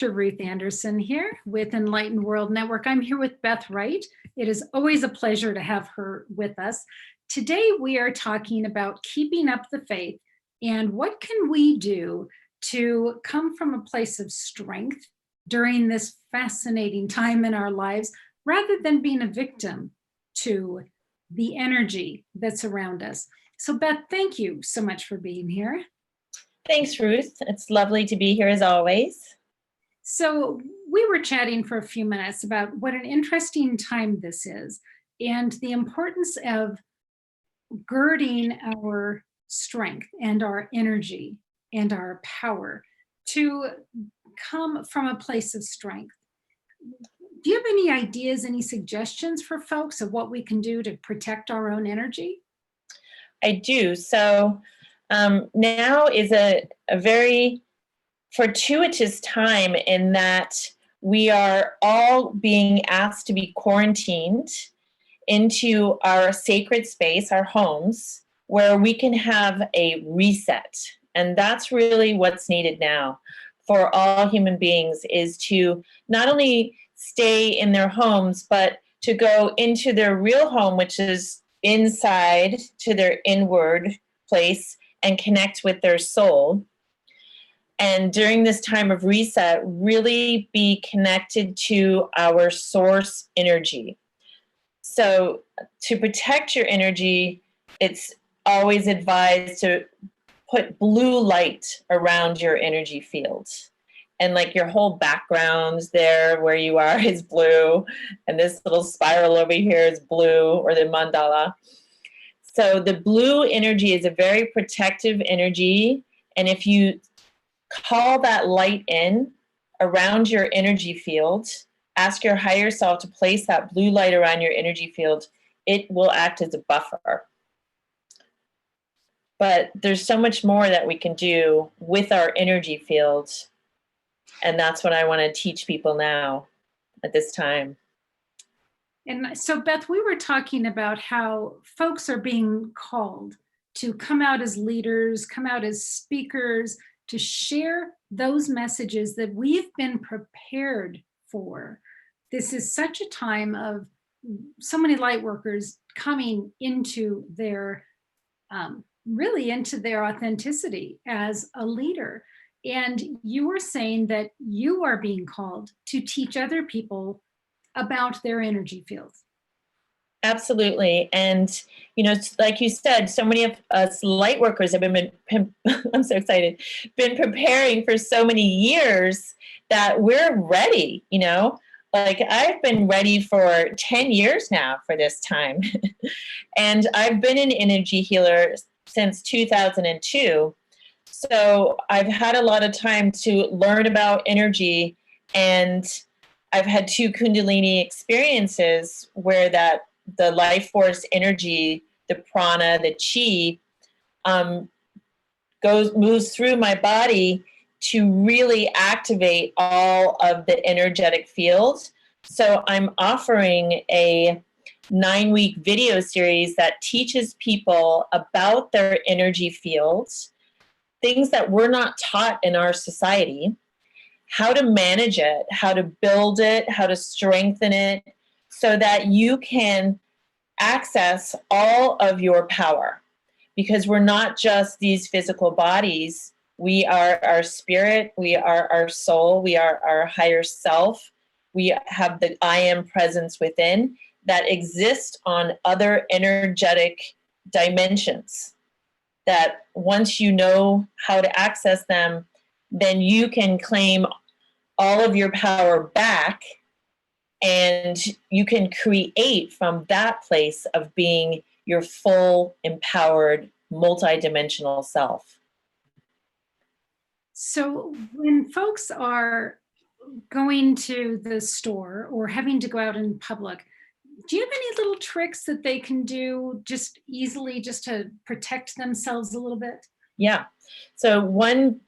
Ruth Anderson here with Enlightened World Network. I'm here with Beth Wright. It is always a pleasure to have her with us. Today we are talking about keeping up the faith and what can we do to come from a place of strength during this fascinating time in our lives rather than being a victim to the energy that's around us. So Beth, thank you so much for being here. Thanks, Ruth. It's lovely to be here as always. So we were chatting for a few minutes about what an interesting time this is and the importance of girding our strength and our energy and our power to come from a place of strength. Do you have any ideas, any suggestions for folks of what we can do to protect our own energy? I do. So now is a very fortuitous time in that we are all being asked to be quarantined into our sacred space, our homes, where we can have a reset. And that's really what's needed now for all human beings, is to not only stay in their homes, but to go into their real home, which is inside, to their inward place, and connect with their soul. And during this time of reset, really be connected to our source energy. So to protect your energy, it's always advised to put blue light around your energy field. And like your whole background there where you are is blue. And this little spiral over here is blue, or the mandala. So the blue energy is a very protective energy. And if you call that light in around your energy field, ask your higher self to place that blue light around your energy field, it will act as a buffer. But there's so much more that we can do with our energy field. And that's what I want to teach people now at this time. And so, Beth, we were talking about how folks are being called to come out as leaders, come out as speakers, to share those messages that we've been prepared for. This is such a time of so many light workers coming into their, really into their authenticity as a leader. And you were saying that you are being called to teach other people about their energy fields. Absolutely. And, you know, like you said, so many of us light workers have been I'm so excited, been preparing for so many years that we're ready, you know, like I've been ready for 10 years now for this time. And I've been an energy healer since 2002. So I've had a lot of time to learn about energy, and I've had 2 Kundalini experiences where the life force energy, the prana, the chi, moves through my body to really activate all of the energetic fields. So I'm offering a 9-week video series that teaches people about their energy fields, things that we're not taught in our society, how to manage it, how to build it, how to strengthen it, so that you can access all of your power. Because we're not just these physical bodies. We are our spirit, we are our soul, we are our higher self. We have the I am presence within that exists on other energetic dimensions, that once you know how to access them, then you can claim all of your power back, and you can create from that place of being your full, empowered, multidimensional self. So when folks are going to the store or having to go out in public, do you have any little tricks that they can do just easily just to protect themselves a little bit? Yeah. So one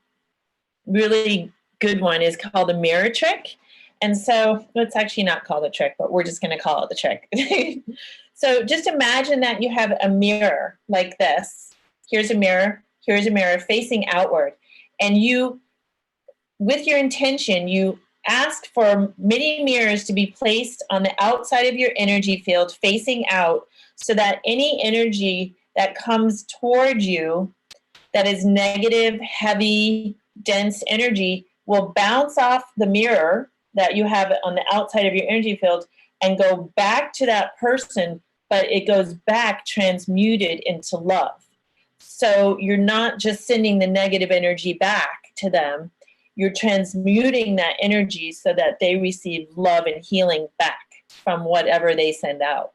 really good one is called the mirror trick. And so it's actually not called a trick, but we're just going to call it the trick. So just imagine that you have a mirror like this. Here's a mirror facing outward. And you with your intention, you ask for many mirrors to be placed on the outside of your energy field facing out, so that any energy that comes toward you that is negative, heavy, dense energy will bounce off the mirror that you have on the outside of your energy field and go back to that person, but it goes back transmuted into love. So you're not just sending the negative energy back to them, you're transmuting that energy so that they receive love and healing back from whatever they send out.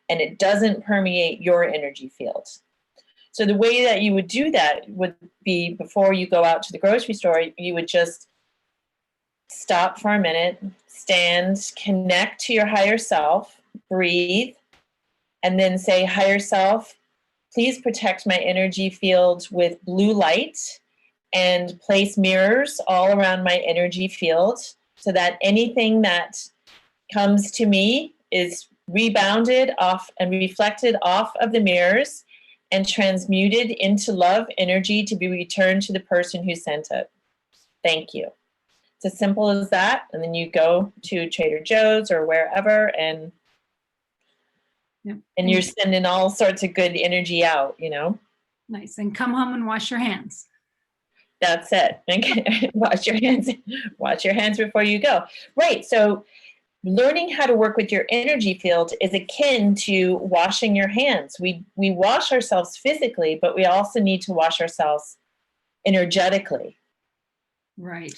And it doesn't permeate your energy field. So the way that you would do that would be, before you go out to the grocery store, you would just stop for a minute, stand, connect to your higher self, breathe, and then say, higher self, please protect my energy field with blue light, and place mirrors all around my energy field so that anything that comes to me is rebounded off and reflected off of the mirrors and transmuted into love energy to be returned to the person who sent it. Thank you. It's as simple as that. And then you go to Trader Joe's or wherever, and you're sending all sorts of good energy out, you know. Nice. And come home and wash your hands. That's it. Wash your hands. Wash your hands before you go. Right. So learning how to work with your energy field is akin to washing your hands. We wash ourselves physically, but we also need to wash ourselves energetically. Right.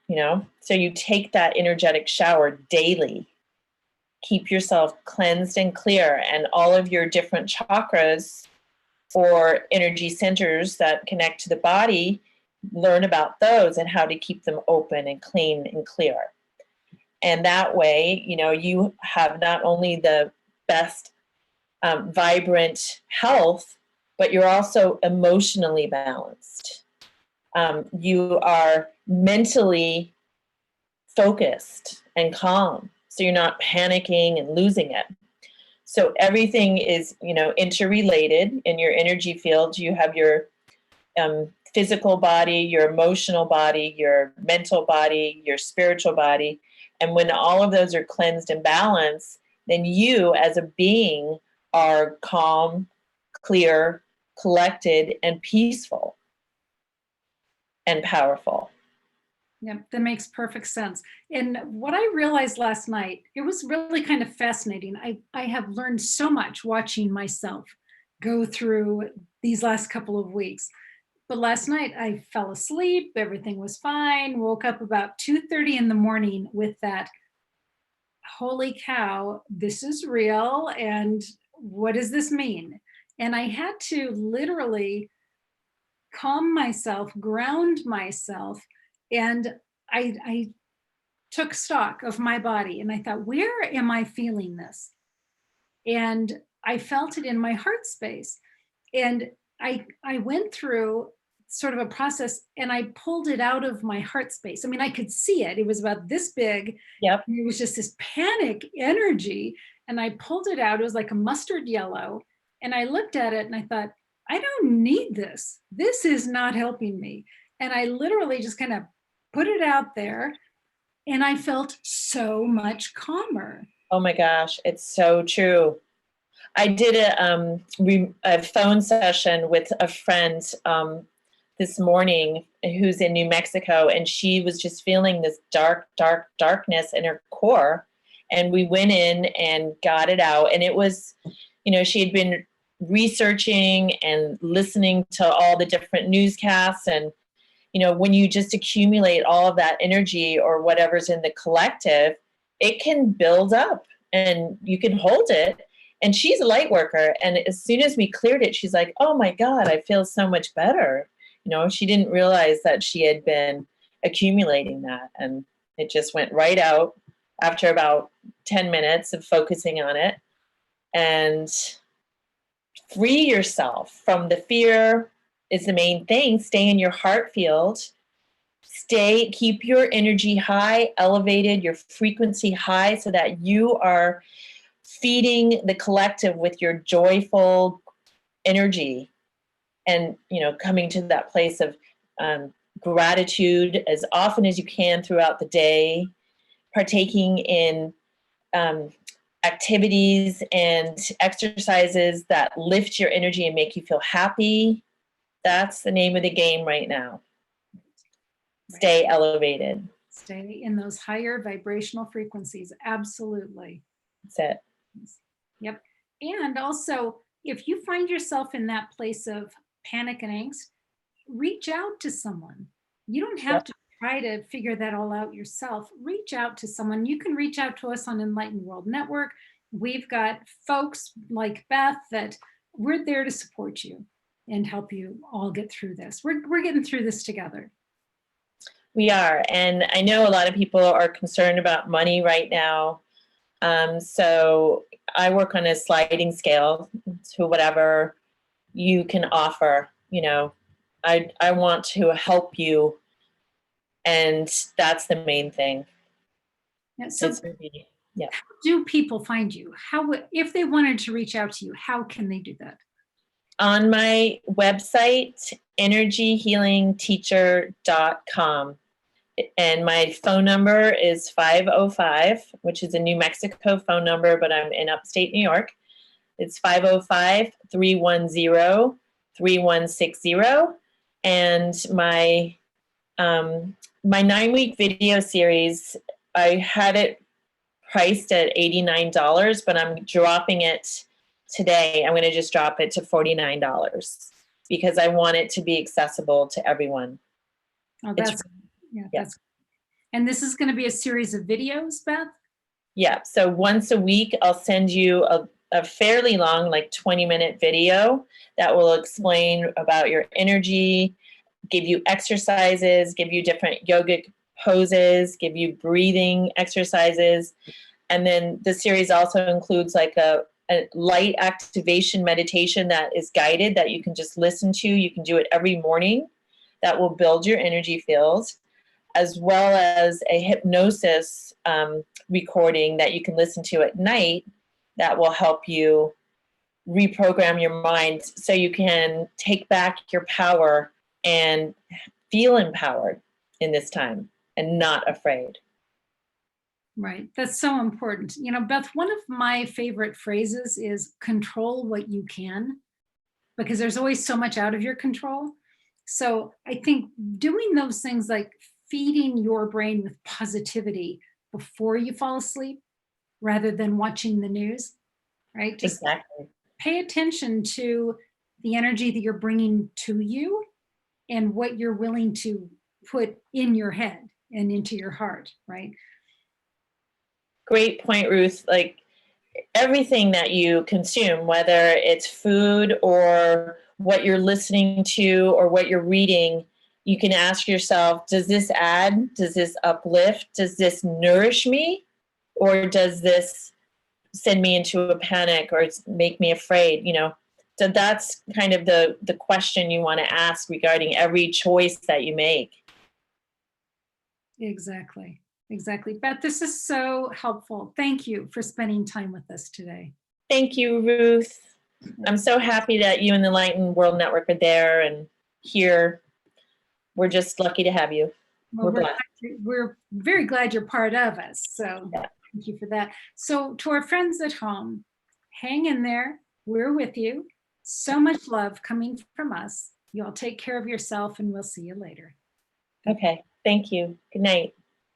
You know, so you take that energetic shower daily. Keep yourself cleansed and clear, and all of your different chakras or energy centers that connect to the body, learn about those and how to keep them open and clean and clear. And that way, you know, you have not only the best vibrant health, but you're also emotionally balanced. You are mentally focused and calm, so you're not panicking and losing it. So everything is, you know, interrelated in your energy field. You have your physical body, your emotional body, your mental body, your spiritual body. And when all of those are cleansed and balanced, then you as a being are calm, clear, collected, and peaceful and powerful. Yeah, that makes perfect sense. And what I realized last night, it was really kind of fascinating. I have learned so much watching myself go through these last couple of weeks. But last night I fell asleep, everything was fine, woke up about 2:30 in the morning with that, holy cow, this is real, and what does this mean? And I had to literally calm myself, ground myself, and I took stock of my body and I thought, where am I feeling this? And I felt it in my heart space. And I went through sort of a process and I pulled it out of my heart space. I mean, I could see it. It was about this big. Yep. It was just this panic energy. And I pulled it out. It was like a mustard yellow. And I looked at it and I thought, I don't need this. This is not helping me. And I literally just kind of put it out there. And I felt so much calmer. Oh my gosh, it's so true. I did a phone session with a friend this morning who's in New Mexico, and she was just feeling this darkness in her core. And we went in and got it out. And it was, you know, she had been researching and listening to all the different newscasts. And, you know, when you just accumulate all of that energy or whatever's in the collective, it can build up and you can hold it. And she's a light worker. And as soon as we cleared it, she's like, oh my God, I feel so much better. You know, she didn't realize that she had been accumulating that. And it just went right out after about 10 minutes of focusing on it. And free yourself from the fear is the main thing. Stay in your heart field. Keep your energy high, elevated, your frequency high, so that you are feeding the collective with your joyful energy and, you know, coming to that place of gratitude as often as you can throughout the day, partaking in activities and exercises that lift your energy and make you feel happy. That's the name of the game right now. Stay elevated. Stay in those higher vibrational frequencies. Absolutely. That's it. Yep. And also, if you find yourself in that place of panic and angst, reach out to someone. You don't have to try to figure that all out yourself. Reach out to someone. You can reach out to us on Enlightened World Network. We've got folks like Beth that we're there to support you and help you all get through this. We're getting through this together. We are. And I know a lot of people are concerned about money right now. So I work on a sliding scale to whatever you can offer. You know, I want to help you. And that's the main thing. Yeah, so yeah. How do people find you? How, if they wanted to reach out to you, how can they do that? On my website, energyhealingteacher.com. And my phone number is 505, which is a New Mexico phone number, but I'm in upstate New York. It's 505-310-3160. And my 9-week video series, I had it priced at $89, but I'm dropping it today. I'm going to just drop it to $49 because I want it to be accessible to everyone. Oh, that's that's. And this is going to be a series of videos, Beth? Yeah. So once a week, I'll send you a fairly long, like 20-minute video that will explain about your energy, give you exercises, give you different yogic poses, give you breathing exercises. And then the series also includes like a light activation meditation that is guided that you can just listen to. You can do it every morning. That will build your energy field, as well as a hypnosis recording that you can listen to at night that will help you reprogram your mind so you can take back your power and feel empowered in this time and not afraid. Right. That's so important. You know, Beth, one of my favorite phrases is control what you can, because there's always so much out of your control. So I think doing those things like feeding your brain with positivity before you fall asleep rather than watching the news, right? Just exactly. Pay attention to the energy that you're bringing to you and what you're willing to put in your head and into your heart, right? Great point, Ruth. Like everything that you consume, whether it's food or what you're listening to or what you're reading, you can ask yourself, does this add, does this uplift, does this nourish me, or does this send me into a panic or make me afraid, you know? So that's kind of the question you want to ask regarding every choice that you make. Exactly. Exactly. Beth, this is so helpful. Thank you for spending time with us today. Thank you, Ruth. I'm so happy that you and the Enlightened World Network are there and here. We're just lucky to have you. Well, we're very glad you're part of us. So Thank you for that. So to our friends at home, hang in there. We're with you. So much love coming from us. You all take care of yourself and we'll see you later. Okay. Thank you. Good night.